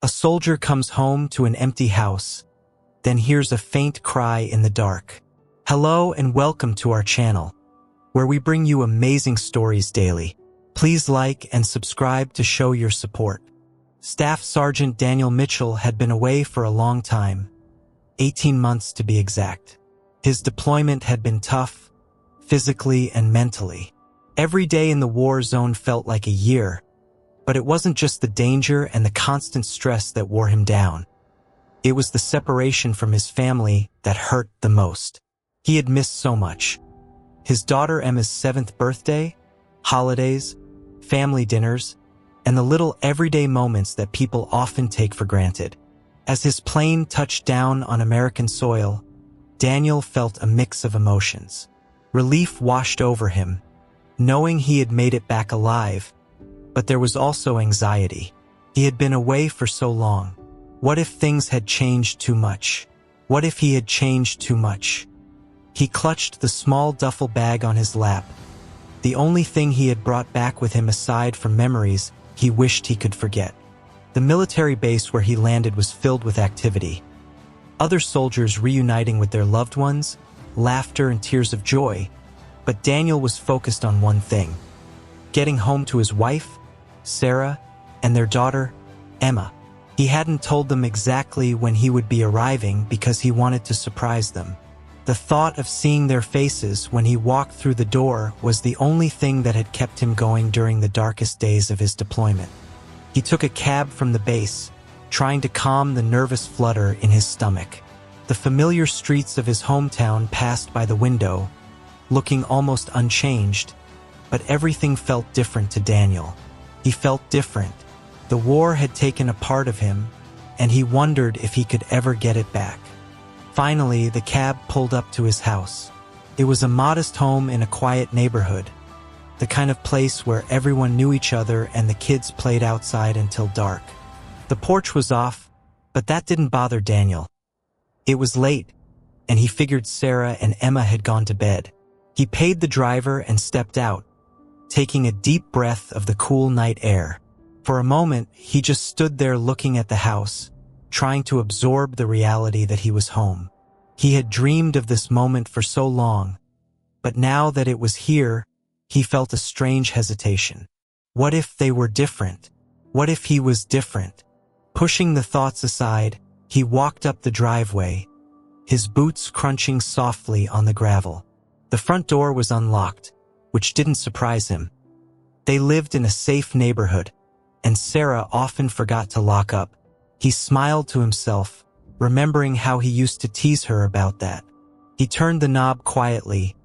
A soldier comes home to an empty house, then hears a faint cry in the dark. Hello and welcome to our channel, where we bring you amazing stories daily. Please like and subscribe to show your support. Staff Sergeant Daniel Mitchell had been away for a long time, 18 months to be exact. His deployment had been tough, physically and mentally. Every day in the war zone felt like a year, but it wasn't just the danger and the constant stress that wore him down. It was the separation from his family that hurt the most. He had missed so much. His daughter Emma's 7th birthday, holidays, family dinners, and the little everyday moments that people often take for granted. As his plane touched down on American soil, Daniel felt a mix of emotions. Relief washed over him, knowing he had made it back alive, but there was also anxiety. He had been away for so long. What if things had changed too much? What if he had changed too much? He clutched the small duffel bag on his lap, the only thing he had brought back with him aside from memories he wished he could forget. The military base where he landed was filled with activity. Other soldiers reuniting with their loved ones, laughter and tears of joy, but Daniel was focused on one thing: getting home to his wife, Sarah, and their daughter, Emma. He hadn't told them exactly when he would be arriving because he wanted to surprise them. The thought of seeing their faces when he walked through the door was the only thing that had kept him going during the darkest days of his deployment. He took a cab from the base, trying to calm the nervous flutter in his stomach. The familiar streets of his hometown passed by the window, looking almost unchanged, but everything felt different to Daniel. He felt different. The war had taken a part of him, and he wondered if he could ever get it back. Finally, the cab pulled up to his house. It was a modest home in a quiet neighborhood, the kind of place where everyone knew each other and the kids played outside until dark. The porch was off, but that didn't bother Daniel. It was late, and he figured Sarah and Emma had gone to bed. He paid the driver and stepped out, taking a deep breath of the cool night air. For a moment, he just stood there looking at the house, trying to absorb the reality that he was home. He had dreamed of this moment for so long, but now that it was here, he felt a strange hesitation. What if they were different? What if he was different? Pushing the thoughts aside, he walked up the driveway, his boots crunching softly on the gravel. The front door was unlocked, which didn't surprise him. They lived in a safe neighborhood, and Sarah often forgot to lock up. He smiled to himself, remembering how he used to tease her about that. He turned the knob quietly,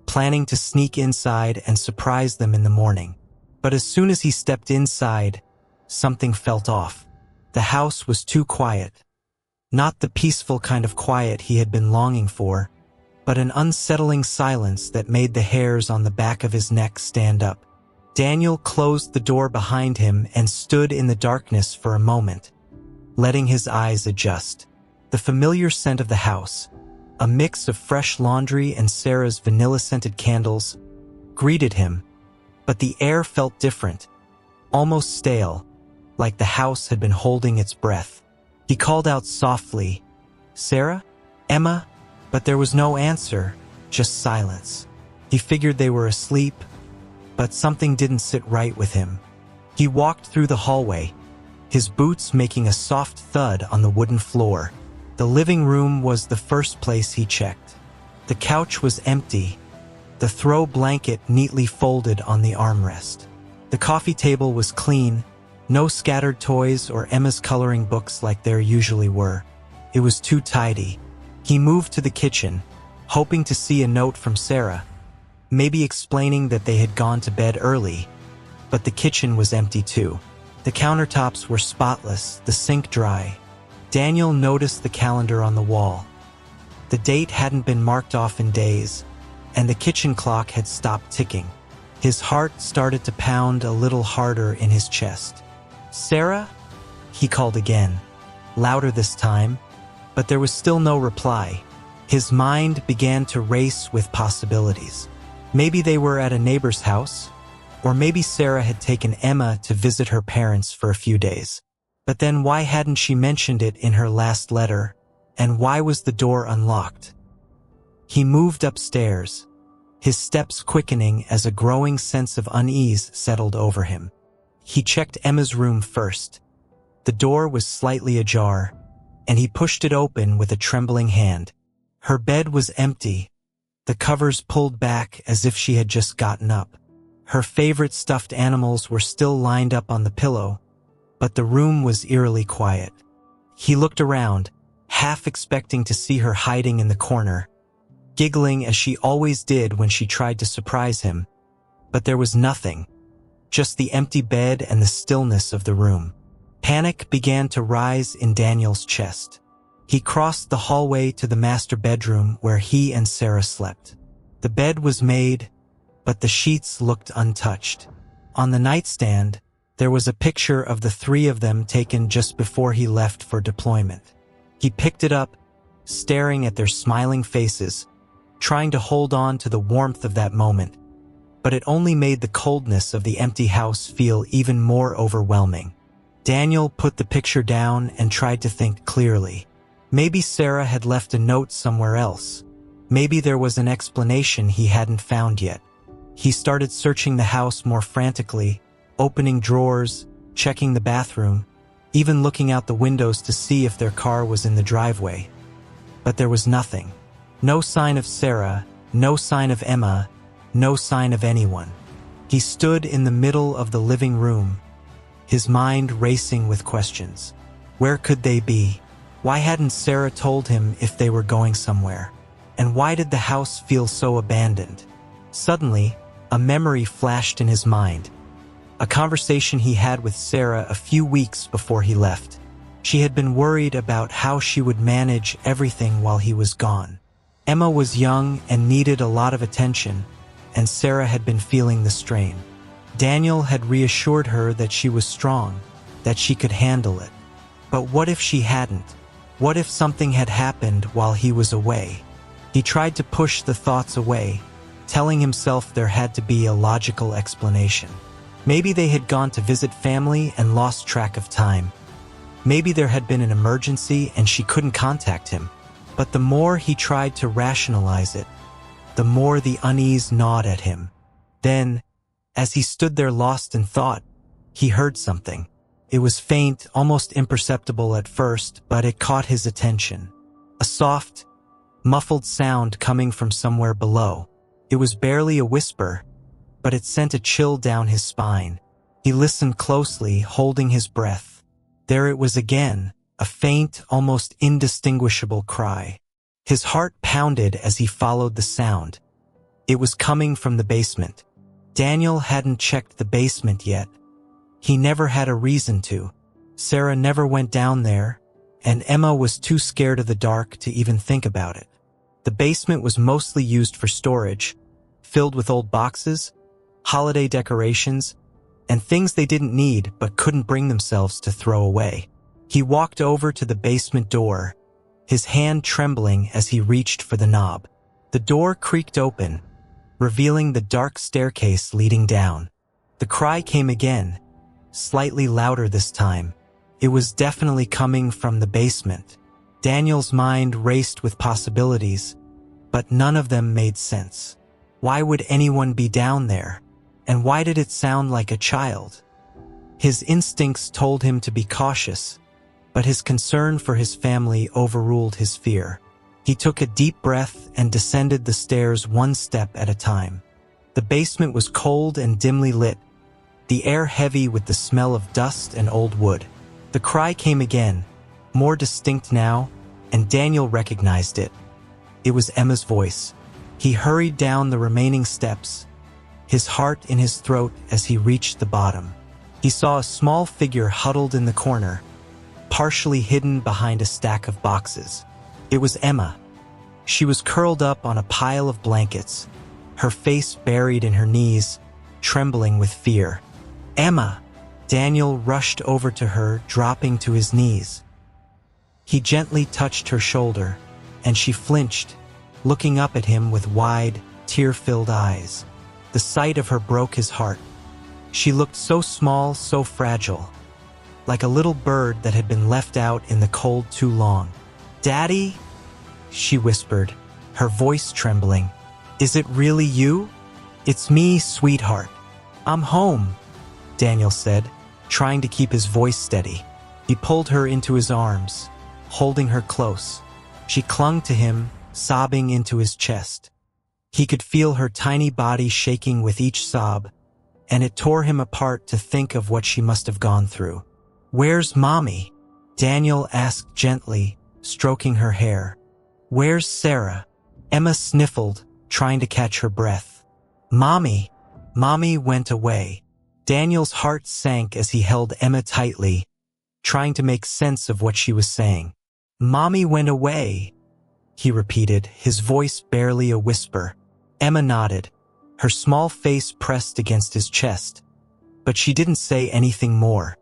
planning to sneak inside and surprise them in the morning. But as soon as he stepped inside, something felt off. The house was too quiet. Not the peaceful kind of quiet he had been longing for, but an unsettling silence that made the hairs on the back of his neck stand up. Daniel closed the door behind him and stood in the darkness for a moment, letting his eyes adjust. The familiar scent of the house, a mix of fresh laundry and Sarah's vanilla-scented candles, greeted him, but the air felt different, almost stale, like the house had been holding its breath. He called out softly, "Sarah? Emma?" But there was no answer, just silence. He figured they were asleep, but something didn't sit right with him. He walked through the hallway, his boots making a soft thud on the wooden floor. The living room was the first place he checked. The couch was empty, the throw blanket neatly folded on the armrest. The coffee table was clean, no scattered toys or Emma's coloring books like there usually were. It was too tidy. He moved to the kitchen, hoping to see a note from Sarah, maybe explaining that they had gone to bed early, but the kitchen was empty too. The countertops were spotless, the sink dry. Daniel noticed the calendar on the wall. The date hadn't been marked off in days, and the kitchen clock had stopped ticking. His heart started to pound a little harder in his chest. "Sarah?" he called again, louder this time, but there was still no reply. His mind began to race with possibilities. Maybe they were at a neighbor's house, or maybe Sarah had taken Emma to visit her parents for a few days. But then why hadn't she mentioned it in her last letter? And why was the door unlocked? He moved upstairs, his steps quickening as a growing sense of unease settled over him. He checked Emma's room first. The door was slightly ajar, and he pushed it open with a trembling hand. Her bed was empty, the covers pulled back as if she had just gotten up. Her favorite stuffed animals were still lined up on the pillow, but the room was eerily quiet. He looked around, half expecting to see her hiding in the corner, giggling as she always did when she tried to surprise him. But there was nothing, just the empty bed and the stillness of the room. Panic began to rise in Daniel's chest. He crossed the hallway to the master bedroom where he and Sarah slept. The bed was made, but the sheets looked untouched. On the nightstand, there was a picture of the three of them taken just before he left for deployment. He picked it up, staring at their smiling faces, trying to hold on to the warmth of that moment, but it only made the coldness of the empty house feel even more overwhelming. Daniel put the picture down and tried to think clearly. Maybe Sarah had left a note somewhere else. Maybe there was an explanation he hadn't found yet. He started searching the house more frantically, opening drawers, checking the bathroom, even looking out the windows to see if their car was in the driveway. But there was nothing. No sign of Sarah, no sign of Emma, no sign of anyone. He stood in the middle of the living room, his mind racing with questions. Where could they be? Why hadn't Sarah told him if they were going somewhere? And why did the house feel so abandoned? Suddenly, a memory flashed in his mind. A conversation he had with Sarah a few weeks before he left. She had been worried about how she would manage everything while he was gone. Emma was young and needed a lot of attention, and Sarah had been feeling the strain. Daniel had reassured her that she was strong, that she could handle it. But what if she hadn't? What if something had happened while he was away? He tried to push the thoughts away, telling himself there had to be a logical explanation. Maybe they had gone to visit family and lost track of time. Maybe there had been an emergency and she couldn't contact him. But the more he tried to rationalize it, the more the unease gnawed at him. Then, as he stood there lost in thought, he heard something. It was faint, almost imperceptible at first, but it caught his attention. A soft, muffled sound coming from somewhere below. It was barely a whisper, but it sent a chill down his spine. He listened closely, holding his breath. There it was again, a faint, almost indistinguishable cry. His heart pounded as he followed the sound. It was coming from the basement. Daniel hadn't checked the basement yet. He never had a reason to. Sarah never went down there, and Emma was too scared of the dark to even think about it. The basement was mostly used for storage, filled with old boxes, holiday decorations, and things they didn't need but couldn't bring themselves to throw away. He walked over to the basement door, his hand trembling as he reached for the knob. The door creaked open, revealing the dark staircase leading down. The cry came again, slightly louder this time. It was definitely coming from the basement. Daniel's mind raced with possibilities, but none of them made sense. Why would anyone be down there? And why did it sound like a child? His instincts told him to be cautious, but his concern for his family overruled his fear. He took a deep breath and descended the stairs one step at a time. The basement was cold and dimly lit, the air heavy with the smell of dust and old wood. The cry came again, more distinct now, and Daniel recognized it. It was Emma's voice. He hurried down the remaining steps, his heart in his throat as he reached the bottom. He saw a small figure huddled in the corner, partially hidden behind a stack of boxes. It was Emma. She was curled up on a pile of blankets, her face buried in her knees, trembling with fear. "Emma!" Daniel rushed over to her, dropping to his knees. He gently touched her shoulder, and she flinched, looking up at him with wide, tear-filled eyes. The sight of her broke his heart. She looked so small, so fragile. like a little bird that had been left out in the cold too long. "Daddy?" she whispered, her voice trembling. "Is it really you?" "It's me, sweetheart. I'm home," Daniel said, trying to keep his voice steady. He pulled her into his arms, holding her close. She clung to him, sobbing into his chest. He could feel her tiny body shaking with each sob, and it tore him apart to think of what she must have gone through. "Where's Mommy?" Daniel asked gently, stroking her hair. "Where's Sarah?" Emma sniffled, trying to catch her breath. Mommy went away." Daniel's heart sank as he held Emma tightly, trying to make sense of what she was saying. "Mommy went away," he repeated, his voice barely a whisper. Emma nodded, her small face pressed against his chest, but she didn't say anything more.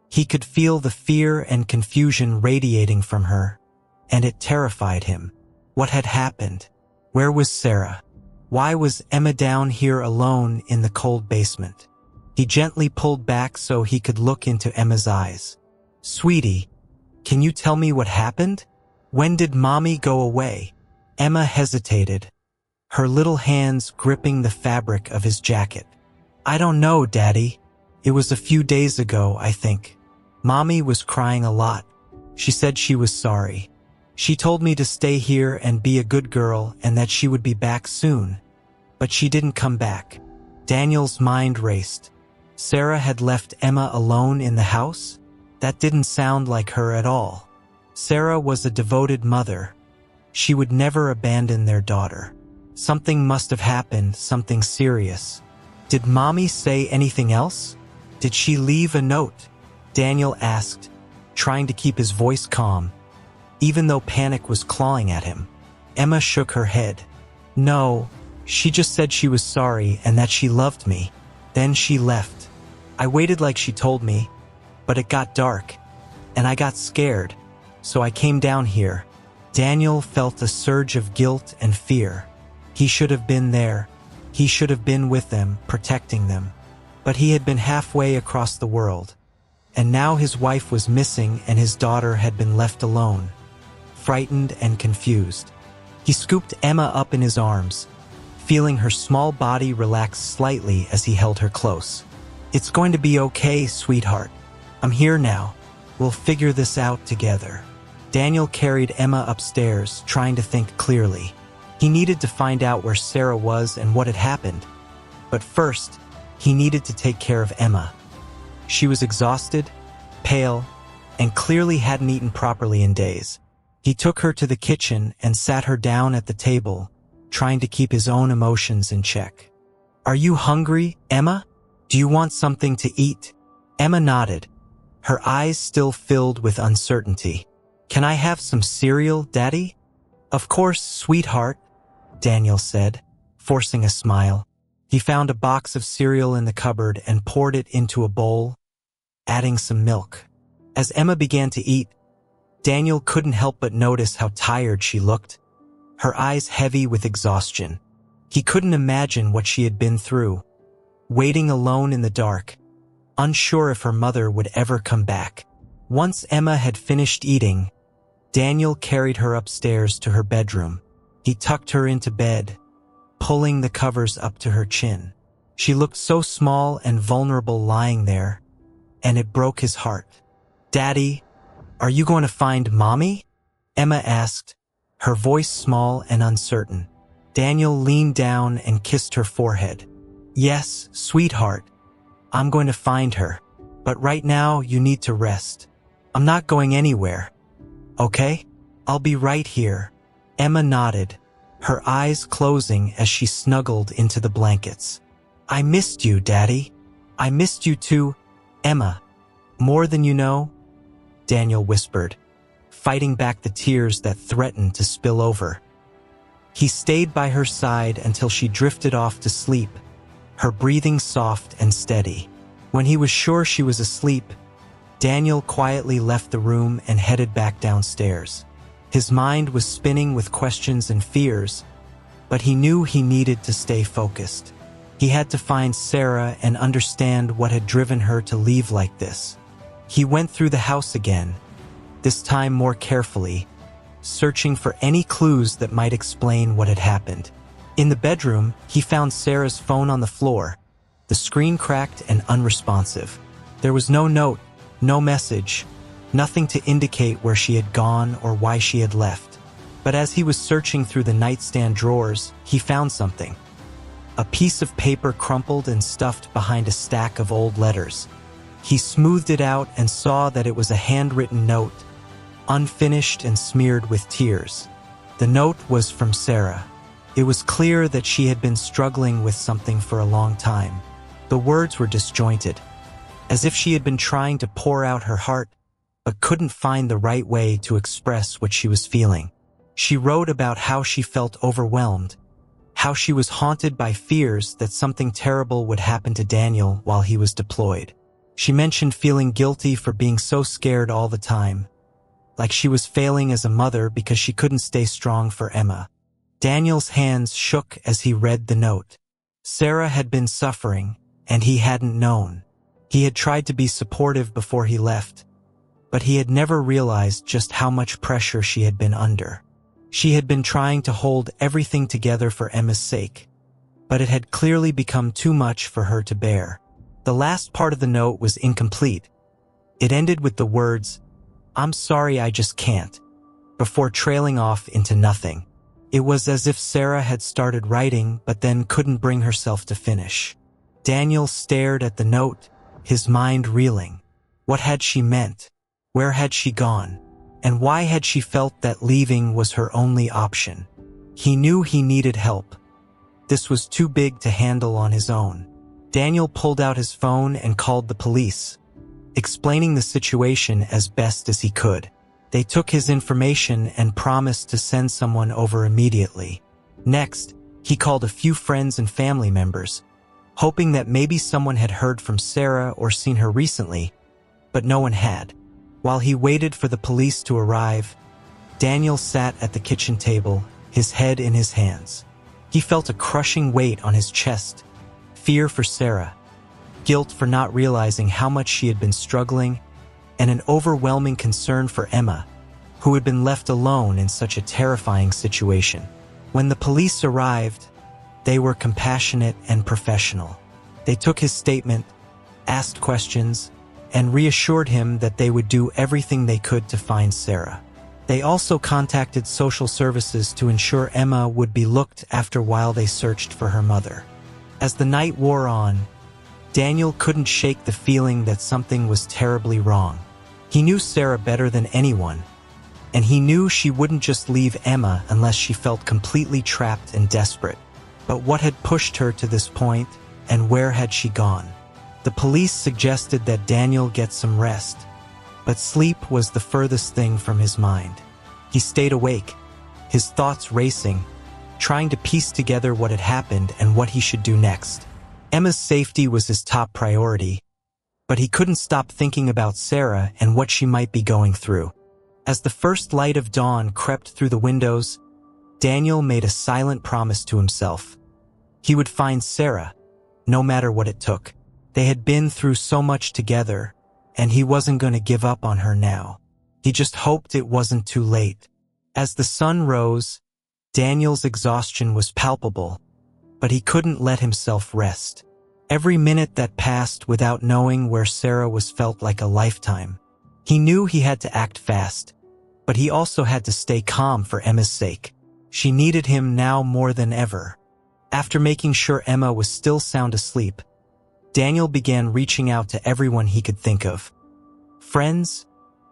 He could feel the fear and confusion radiating from her, and it terrified him. What had happened? Where was Sarah? Why was Emma down here alone in the cold basement? He gently pulled back so he could look into Emma's eyes. "Sweetie, can you tell me what happened? When did Mommy go away?" Emma hesitated, her little hands gripping the fabric of his jacket. "I don't know, Daddy. It was a few days ago, I think. Mommy was crying a lot. She said she was sorry. She told me to stay here and be a good girl and that she would be back soon. But she didn't come back." Daniel's mind raced. Sarah had left Emma alone in the house? That didn't sound like her at all. Sarah was a devoted mother. She would never abandon their daughter. Something must have happened, something serious. Did Mommy say anything else? Did she leave a note? Daniel asked, trying to keep his voice calm, even though panic was clawing at him. Emma shook her head. "No, she just said she was sorry and that she loved me. Then she left. I waited like she told me, but it got dark, and I got scared, so I came down here." Daniel felt a surge of guilt and fear. He should have been there. He should have been with them, protecting them. But he had been halfway across the world, and now his wife was missing and his daughter had been left alone, frightened and confused. He scooped Emma up in his arms, feeling her small body relax slightly as he held her close. "It's going to be okay, sweetheart. I'm here now. We'll figure this out together." Daniel carried Emma upstairs, trying to think clearly. He needed to find out where Sarah was and what had happened. But first, he needed to take care of Emma. She was exhausted, pale, and clearly hadn't eaten properly in days. He took her to the kitchen and sat her down at the table, trying to keep his own emotions in check. "Are you hungry, Emma? Do you want something to eat?" Emma nodded, her eyes still filled with uncertainty. "Can I have some cereal, Daddy?" "Of course, sweetheart," Daniel said, forcing a smile. He found a box of cereal in the cupboard and poured it into a bowl, adding some milk. As Emma began to eat, Daniel couldn't help but notice how tired she looked, her eyes heavy with exhaustion. He couldn't imagine what she had been through, waiting alone in the dark, unsure if her mother would ever come back. Once Emma had finished eating, Daniel carried her upstairs to her bedroom. He tucked her into bed, pulling the covers up to her chin. She looked so small and vulnerable lying there, and it broke his heart. "Daddy, are you going to find Mommy?" Emma asked, her voice small and uncertain. Daniel leaned down and kissed her forehead. "Yes, sweetheart. I'm going to find her. But right now you need to rest. I'm not going anywhere. Okay? I'll be right here." Emma nodded, her eyes closing as she snuggled into the blankets. "I missed you, Daddy. I missed you too, Emma. More than you know," Daniel whispered, fighting back the tears that threatened to spill over. He stayed by her side until she drifted off to sleep, her breathing soft and steady. When he was sure she was asleep, Daniel quietly left the room and headed back downstairs. His mind was spinning with questions and fears, but he knew he needed to stay focused. He had to find Sarah and understand what had driven her to leave like this. He went through the house again, this time more carefully, searching for any clues that might explain what had happened. In the bedroom, he found Sarah's phone on the floor, the screen cracked and unresponsive. There was no note, no message, nothing to indicate where she had gone or why she had left. But as he was searching through the nightstand drawers, he found something. A piece of paper crumpled and stuffed behind a stack of old letters. He smoothed it out and saw that it was a handwritten note, unfinished and smeared with tears. The note was from Sarah. It was clear that she had been struggling with something for a long time. The words were disjointed, as if she had been trying to pour out her heart, but couldn't find the right way to express what she was feeling. She wrote about how she felt overwhelmed, how she was haunted by fears that something terrible would happen to Daniel while he was deployed. She mentioned feeling guilty for being so scared all the time, like she was failing as a mother because she couldn't stay strong for Emma. Daniel's hands shook as he read the note. Sarah had been suffering, and he hadn't known. He had tried to be supportive before he left, but he had never realized just how much pressure she had been under. She had been trying to hold everything together for Emma's sake, but it had clearly become too much for her to bear. The last part of the note was incomplete. It ended with the words, "I'm sorry, I just can't," before trailing off into nothing. It was as if Sarah had started writing but then couldn't bring herself to finish. Daniel stared at the note, his mind reeling. What had she meant? Where had she gone? And why had she felt that leaving was her only option? He knew he needed help. This was too big to handle on his own. Daniel pulled out his phone and called the police, explaining the situation as best as he could. They took his information and promised to send someone over immediately. Next, he called a few friends and family members, hoping that maybe someone had heard from Sarah or seen her recently, but no one had. While he waited for the police to arrive, Daniel sat at the kitchen table, his head in his hands. He felt a crushing weight on his chest, fear for Sarah, guilt for not realizing how much she had been struggling, and an overwhelming concern for Emma, who had been left alone in such a terrifying situation. When the police arrived, they were compassionate and professional. They took his statement, asked questions, and reassured him that they would do everything they could to find Sarah. They also contacted social services to ensure Emma would be looked after while they searched for her mother. As the night wore on, Daniel couldn't shake the feeling that something was terribly wrong. He knew Sarah better than anyone, and he knew she wouldn't just leave Emma unless she felt completely trapped and desperate. But what had pushed her to this point, and where had she gone? The police suggested that Daniel get some rest, but sleep was the furthest thing from his mind. He stayed awake, his thoughts racing, trying to piece together what had happened and what he should do next. Emma's safety was his top priority, but he couldn't stop thinking about Sarah and what she might be going through. As the first light of dawn crept through the windows, Daniel made a silent promise to himself. He would find Sarah, no matter what it took. They had been through so much together, and he wasn't going to give up on her now. He just hoped it wasn't too late. As the sun rose, Daniel's exhaustion was palpable, but he couldn't let himself rest. Every minute that passed without knowing where Sarah was felt like a lifetime. He knew he had to act fast, but he also had to stay calm for Emma's sake. She needed him now more than ever. After making sure Emma was still sound asleep, Daniel began reaching out to everyone he could think of. Friends,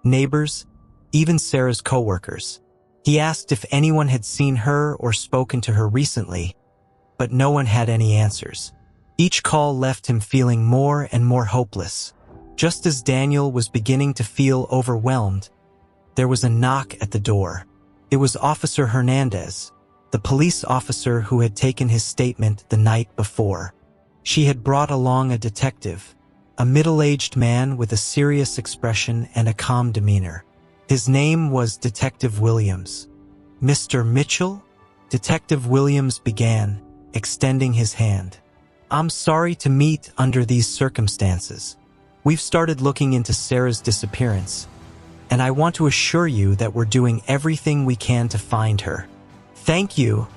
neighbors, even Sarah's coworkers. He asked if anyone had seen her or spoken to her recently, but no one had any answers. Each call left him feeling more and more hopeless. Just as Daniel was beginning to feel overwhelmed, there was a knock at the door. It was Officer Hernandez, the police officer who had taken his statement the night before. She had brought along a detective, a middle-aged man with a serious expression and a calm demeanor. His name was Detective Williams. "Mr. Mitchell?" Detective Williams began, extending his hand. "I'm sorry to meet under these circumstances. We've started looking into Sarah's disappearance, and I want to assure you that we're doing everything we can to find her." "Thank you,"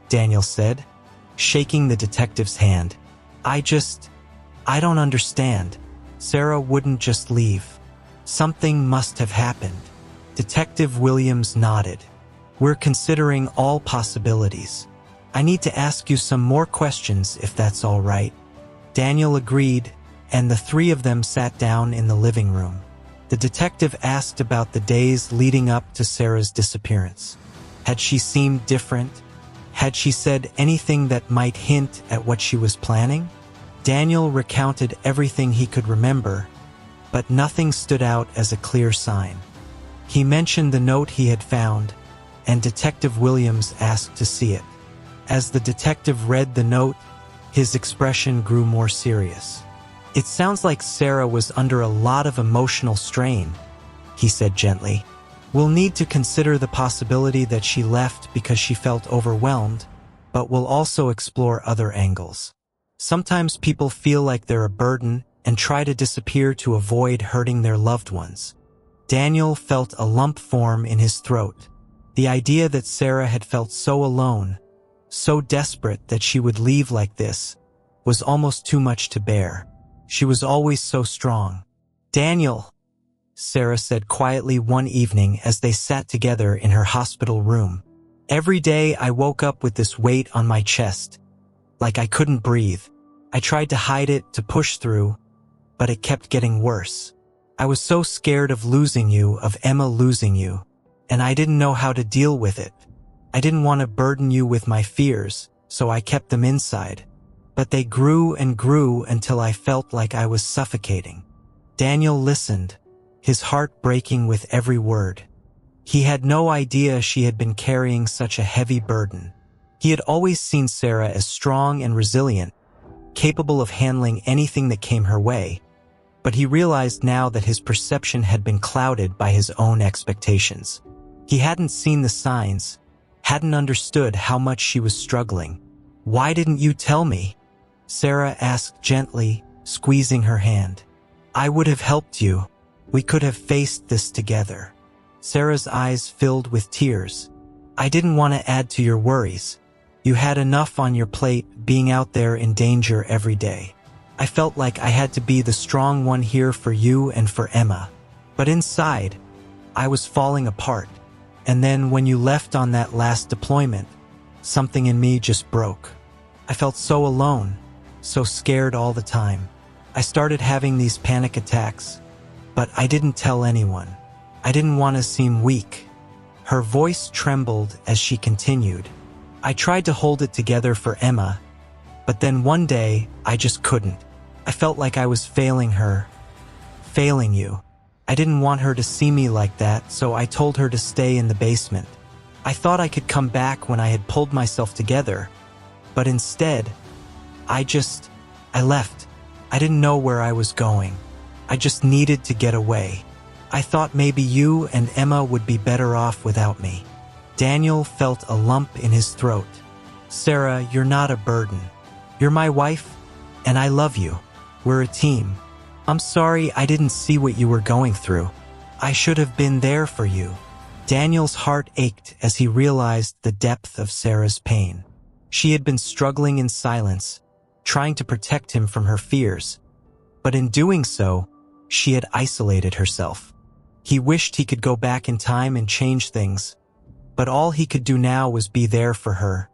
Daniel said, shaking the detective's hand. I don't understand. Sarah wouldn't just leave. Something must have happened." Detective Williams nodded. "We're considering all possibilities. I need to ask you some more questions if that's all right." Daniel agreed, and the three of them sat down in the living room. The detective asked about the days leading up to Sarah's disappearance. Had she seemed different? Had she said anything that might hint at what she was planning? Daniel recounted everything he could remember, but nothing stood out as a clear sign. He mentioned the note he had found, and Detective Williams asked to see it. As the detective read the note, his expression grew more serious. "It sounds like Sarah was under a lot of emotional strain," he said gently. "We'll need to consider the possibility that she left because she felt overwhelmed, but we'll also explore other angles. Sometimes people feel like they're a burden and try to disappear to avoid hurting their loved ones." Daniel felt a lump form in his throat. The idea that Sarah had felt so alone, so desperate that she would leave like this, was almost too much to bear. She was always so strong. "Daniel," Sarah said quietly one evening as they sat together in her hospital room. "Every day I woke up with this weight on my chest, like I couldn't breathe. I tried to hide it, to push through, but it kept getting worse. I was so scared of losing you, of Emma losing you, and I didn't know how to deal with it. I didn't want to burden you with my fears, so I kept them inside. But they grew and grew until I felt like I was suffocating." Daniel listened, his heart breaking with every word. He had no idea she had been carrying such a heavy burden. He had always seen Sarah as strong and resilient, capable of handling anything that came her way, but he realized now that his perception had been clouded by his own expectations. He hadn't seen the signs, hadn't understood how much she was struggling. "Why didn't you tell me?" Sarah asked gently, squeezing her hand. "I would have helped you. We could have faced this together." Sarah's eyes filled with tears. "I didn't want to add to your worries. You had enough on your plate being out there in danger every day. I felt like I had to be the strong one here for you and for Emma. But inside, I was falling apart. And then when you left on that last deployment, something in me just broke. I felt so alone, so scared all the time. I started having these panic attacks, but I didn't tell anyone. I didn't want to seem weak." Her voice trembled as she continued. "I tried to hold it together for Emma, but then one day I just couldn't. I felt like I was failing her, failing you. I didn't want her to see me like that, so I told her to stay in the basement. I thought I could come back when I had pulled myself together, but instead, I left. I didn't know where I was going. I just needed to get away. I thought maybe you and Emma would be better off without me." Daniel felt a lump in his throat. "Sarah, you're not a burden. You're my wife, and I love you. We're a team. I'm sorry I didn't see what you were going through. I should have been there for you." Daniel's heart ached as he realized the depth of Sarah's pain. She had been struggling in silence, trying to protect him from her fears. But in doing so, she had isolated herself. He wished he could go back in time and change things, but all he could do now was be there for her,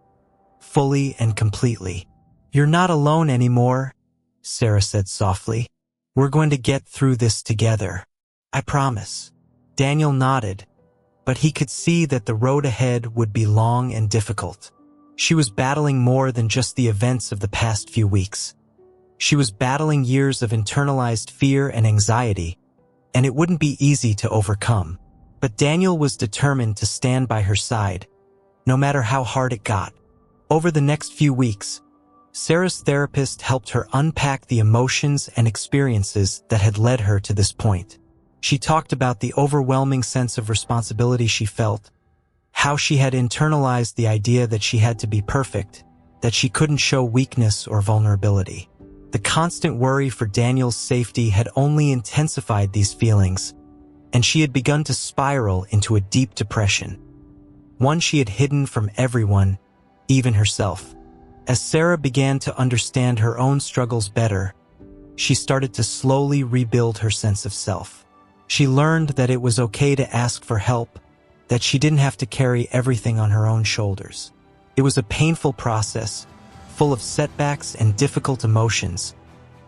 fully and completely. "You're not alone anymore," Sarah said softly. "We're going to get through this together. I promise." Daniel nodded, but he could see that the road ahead would be long and difficult. She was battling more than just the events of the past few weeks. She was battling years of internalized fear and anxiety, and it wouldn't be easy to overcome. But Daniel was determined to stand by her side, no matter how hard it got. Over the next few weeks, Sarah's therapist helped her unpack the emotions and experiences that had led her to this point. She talked about the overwhelming sense of responsibility she felt, how she had internalized the idea that she had to be perfect, that she couldn't show weakness or vulnerability. The constant worry for Daniel's safety had only intensified these feelings, and she had begun to spiral into a deep depression, one she had hidden from everyone, even herself. As Sarah began to understand her own struggles better, she started to slowly rebuild her sense of self. She learned that it was okay to ask for help, that she didn't have to carry everything on her own shoulders. It was a painful process, full of setbacks and difficult emotions,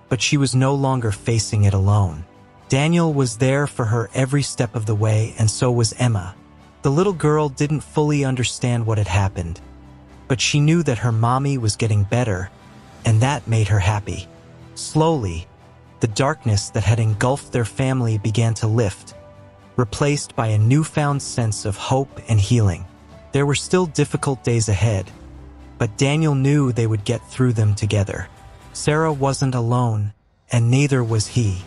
but she was no longer facing it alone. Daniel was there for her every step of the way, and so was Emma. The little girl didn't fully understand what had happened, but she knew that her mommy was getting better, and that made her happy. Slowly, the darkness that had engulfed their family began to lift, replaced by a newfound sense of hope and healing. There were still difficult days ahead, but Daniel knew they would get through them together. Sarah wasn't alone, and neither was he.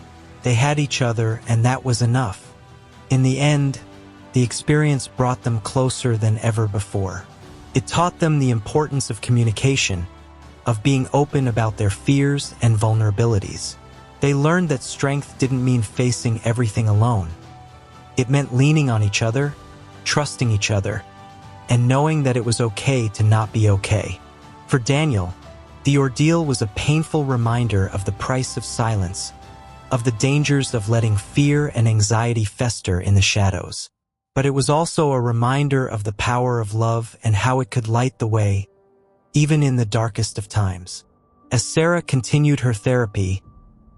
They had each other, and that was enough. In the end, the experience brought them closer than ever before. It taught them the importance of communication, of being open about their fears and vulnerabilities. They learned that strength didn't mean facing everything alone. It meant leaning on each other, trusting each other, and knowing that it was okay to not be okay. For Daniel, the ordeal was a painful reminder of the price of silence, of the dangers of letting fear and anxiety fester in the shadows. But it was also a reminder of the power of love and how it could light the way, even in the darkest of times. As Sarah continued her therapy,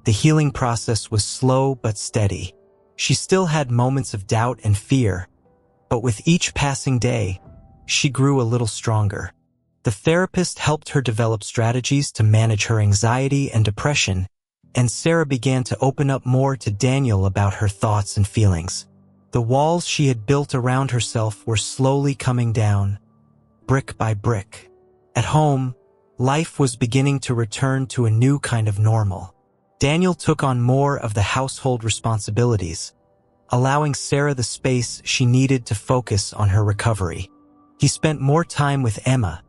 the healing process was slow but steady. She still had moments of doubt and fear, but with each passing day, she grew a little stronger. The therapist helped her develop strategies to manage her anxiety and depression, and Sarah began to open up more to Daniel about her thoughts and feelings. The walls she had built around herself were slowly coming down, brick by brick. At home, life was beginning to return to a new kind of normal. Daniel took on more of the household responsibilities, allowing Sarah the space she needed to focus on her recovery. He spent more time with Emma,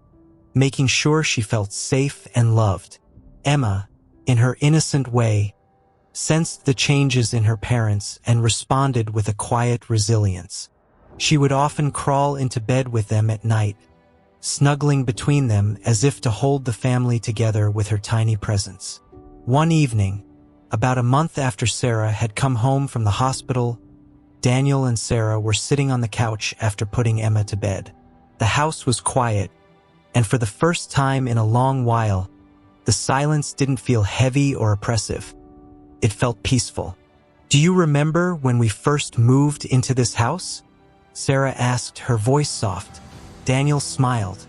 making sure she felt safe and loved. Emma, in her innocent way, sensed the changes in her parents and responded with a quiet resilience. She would often crawl into bed with them at night, snuggling between them as if to hold the family together with her tiny presence. One evening, about a month after Sarah had come home from the hospital, Daniel and Sarah were sitting on the couch after putting Emma to bed. The house was quiet, and for the first time in a long while, the silence didn't feel heavy or oppressive. It felt peaceful. "Do you remember when we first moved into this house?" Sarah asked, her voice soft. Daniel smiled.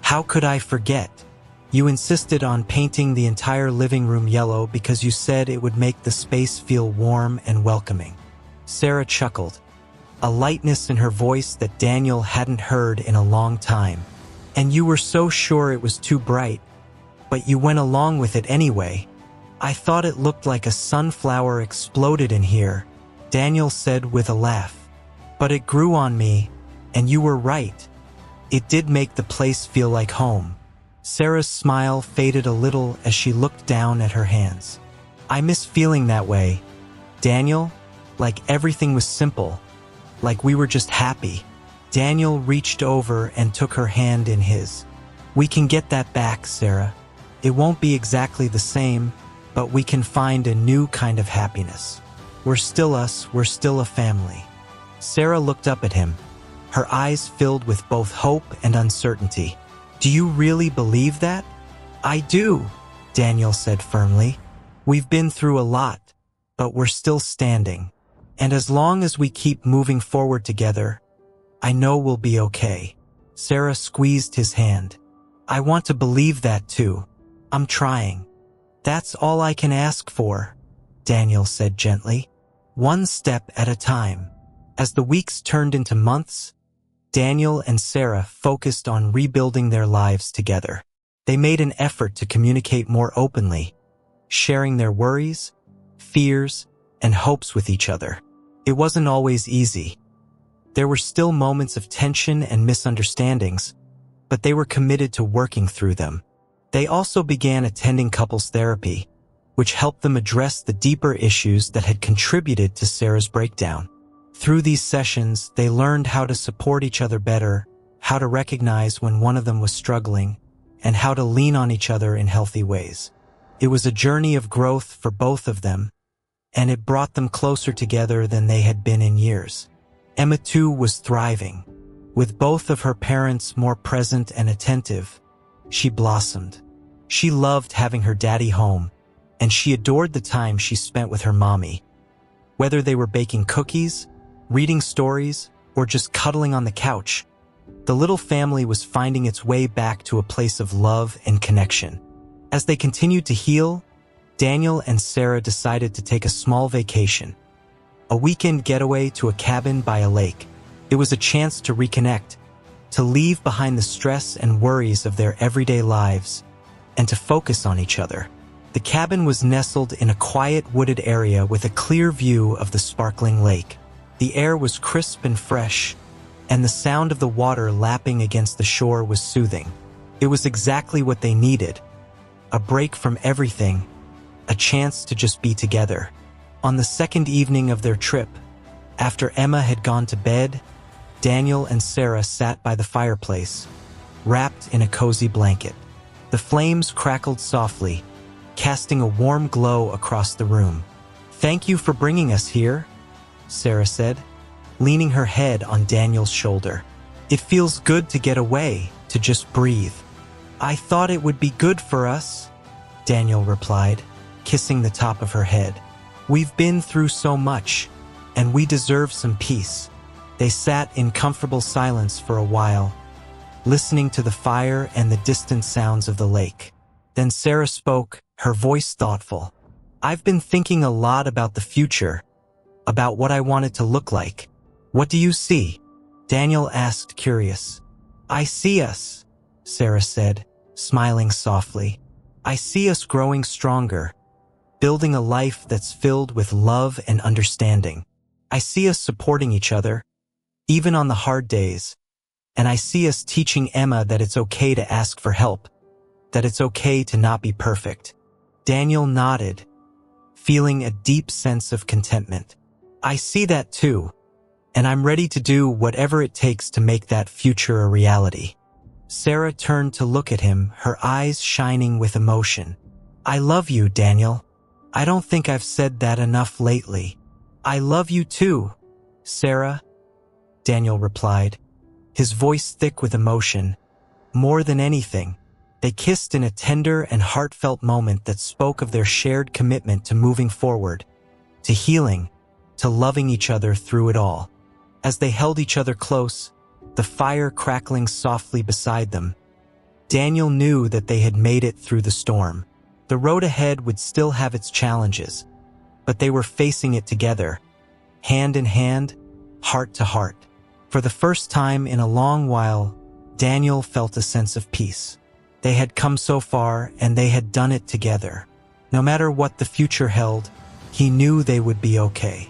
"How could I forget? You insisted on painting the entire living room yellow because you said it would make the space feel warm and welcoming." Sarah chuckled, a lightness in her voice that Daniel hadn't heard in a long time. "And you were so sure it was too bright, but you went along with it anyway. I thought it looked like a sunflower exploded in here," Daniel said with a laugh. "But it grew on me, and you were right. It did make the place feel like home." Sarah's smile faded a little as she looked down at her hands. "I miss feeling that way, Daniel, like everything was simple, like we were just happy." Daniel reached over and took her hand in his. "We can get that back, Sarah. It won't be exactly the same, but we can find a new kind of happiness. We're still us, we're still a family." Sarah looked up at him, her eyes filled with both hope and uncertainty. "Do you really believe that?" "I do," Daniel said firmly. "We've been through a lot, but we're still standing. And as long as we keep moving forward together, I know we'll be okay." Sarah squeezed his hand. "I want to believe that too. I'm trying." "That's all I can ask for," Daniel said gently. "One step at a time." As the weeks turned into months, Daniel and Sarah focused on rebuilding their lives together. They made an effort to communicate more openly, sharing their worries, fears, and hopes with each other. It wasn't always easy. There were still moments of tension and misunderstandings, but they were committed to working through them. They also began attending couples therapy, which helped them address the deeper issues that had contributed to Sarah's breakdown. Through these sessions, they learned how to support each other better, how to recognize when one of them was struggling, and how to lean on each other in healthy ways. It was a journey of growth for both of them, and it brought them closer together than they had been in years. Emma, too, was thriving. With both of her parents more present and attentive, she blossomed. She loved having her daddy home, and she adored the time she spent with her mommy. Whether they were baking cookies, reading stories, or just cuddling on the couch, the little family was finding its way back to a place of love and connection. As they continued to heal, Daniel and Sarah decided to take a small vacation. A weekend getaway to a cabin by a lake. It was a chance to reconnect, to leave behind the stress and worries of their everyday lives, and to focus on each other. The cabin was nestled in a quiet wooded area with a clear view of the sparkling lake. The air was crisp and fresh, and the sound of the water lapping against the shore was soothing. It was exactly what they needed. A break from everything, a chance to just be together. On the second evening of their trip, after Emma had gone to bed, Daniel and Sarah sat by the fireplace, wrapped in a cozy blanket. The flames crackled softly, casting a warm glow across the room. "Thank you for bringing us here," Sarah said, leaning her head on Daniel's shoulder. "It feels good to get away, to just breathe." "I thought it would be good for us," Daniel replied, kissing the top of her head. "We've been through so much, and we deserve some peace." They sat in comfortable silence for a while, listening to the fire and the distant sounds of the lake. Then Sarah spoke, her voice thoughtful. "I've been thinking a lot about the future, about what I want it to look like." "What do you see?" Daniel asked, curious. "I see us," Sarah said, smiling softly. "I see us growing stronger, building a life that's filled with love and understanding. I see us supporting each other, even on the hard days, and I see us teaching Emma that it's okay to ask for help, that it's okay to not be perfect." Daniel nodded, feeling a deep sense of contentment. "I see that too, and I'm ready to do whatever it takes to make that future a reality." Sarah turned to look at him, her eyes shining with emotion. "I love you, Daniel. I don't think I've said that enough lately." "I love you too, Sarah," Daniel replied, his voice thick with emotion. More than anything, they kissed in a tender and heartfelt moment that spoke of their shared commitment to moving forward, to healing, to loving each other through it all. As they held each other close, the fire crackling softly beside them, Daniel knew that they had made it through the storm. The road ahead would still have its challenges, but they were facing it together, hand in hand, heart to heart. For the first time in a long while, Daniel felt a sense of peace. They had come so far, and they had done it together. No matter what the future held, he knew they would be okay.